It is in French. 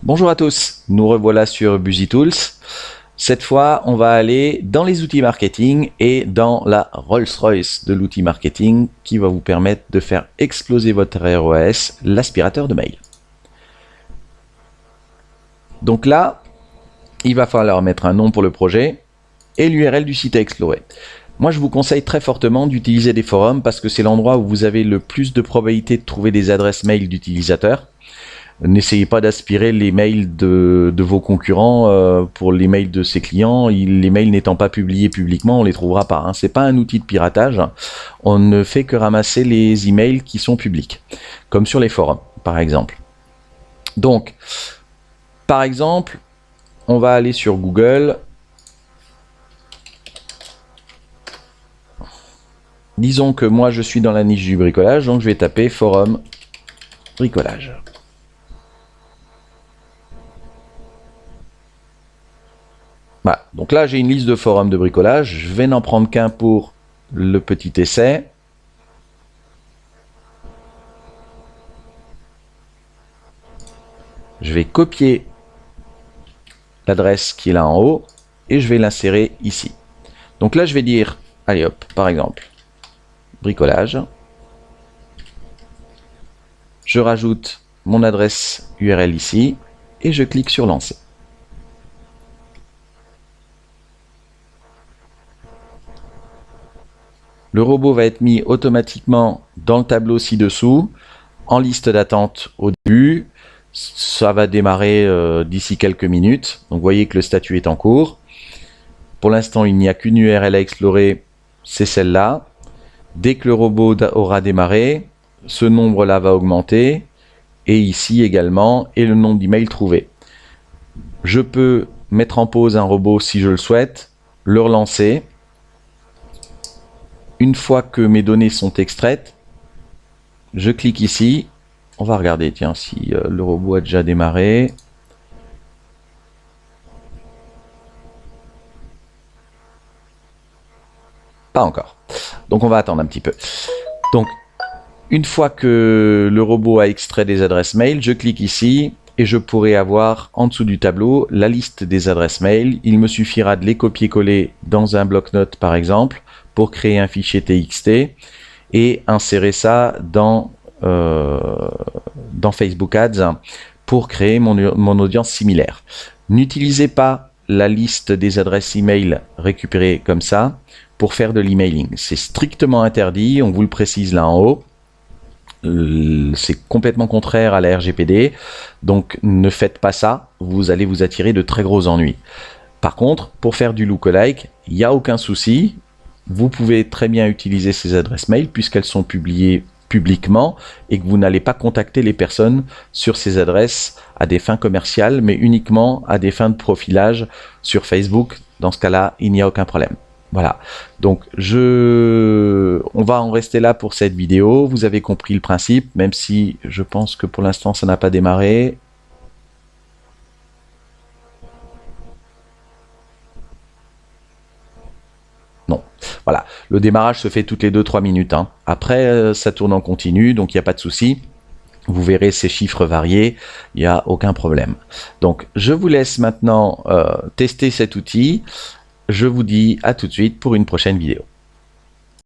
Bonjour à tous, nous revoilà sur BusyTools. Cette fois, on va aller dans les outils marketing et dans la Rolls-Royce de l'outil marketing qui va vous permettre de faire exploser votre ROAS, l'aspirateur de mail. Donc là, il va falloir mettre un nom pour le projet et l'URL du site à explorer. Moi, je vous conseille très fortement d'utiliser des forums parce que c'est l'endroit où vous avez le plus de probabilité de trouver des adresses mail d'utilisateurs. N'essayez pas d'aspirer les mails de vos concurrents pour les mails de ses clients. Les mails n'étant pas publiés publiquement, on les trouvera pas. C'est pas un outil de piratage. On ne fait que ramasser les emails qui sont publics, comme sur les forums, par exemple. Donc, par exemple, on va aller sur Google. Disons que moi, je suis dans la niche du bricolage, donc je vais taper forum bricolage. Voilà. Donc là, j'ai une liste de forums de bricolage. Je vais n'en prendre qu'un pour le petit essai. Je vais copier l'adresse qui est là en haut et je vais l'insérer ici. Donc là, je vais dire, allez hop, par exemple, bricolage. Je rajoute mon adresse URL ici et je clique sur lancer. Le robot va être mis automatiquement dans le tableau ci-dessous, en liste d'attente au début. Ça va démarrer d'ici quelques minutes. Donc vous voyez que le statut est en cours. Pour l'instant, il n'y a qu'une URL à explorer, c'est celle-là. Dès que le robot aura démarré, ce nombre-là va augmenter. Et ici également, et le nombre d'emails trouvés. Je peux mettre en pause un robot si je le souhaite, le relancer. Une fois que mes données sont extraites, je clique ici. On va regarder, tiens, si le robot a déjà démarré. Pas encore. Donc on va attendre un petit peu. Donc, une fois que le robot a extrait des adresses mail, je clique ici et je pourrai avoir en dessous du tableau la liste des adresses mail. Il me suffira de les copier-coller dans un bloc-notes par exemple pour créer un fichier TXT et insérer ça dans Facebook Ads pour créer mon audience similaire. N'utilisez pas la liste des adresses email récupérées comme ça pour faire de l'emailing. C'est strictement interdit, on vous le précise là en haut. C'est complètement contraire à la RGPD, donc ne faites pas ça, vous allez vous attirer de très gros ennuis. Par contre, pour faire du lookalike, il n'y a aucun souci, vous pouvez très bien utiliser ces adresses mail puisqu'elles sont publiées publiquement et que vous n'allez pas contacter les personnes sur ces adresses à des fins commerciales, mais uniquement à des fins de profilage sur Facebook. Dans ce cas-là, il n'y a aucun problème. Voilà, donc on va en rester là pour cette vidéo. Vous avez compris le principe, même si je pense que pour l'instant ça n'a pas démarré. Non, voilà, le démarrage se fait toutes les 2-3 minutes. Après, ça tourne en continu, donc il n'y a pas de souci. Vous verrez ces chiffres variés, il n'y a aucun problème. Donc je vous laisse maintenant tester cet outil. Je vous dis à tout de suite pour une prochaine vidéo.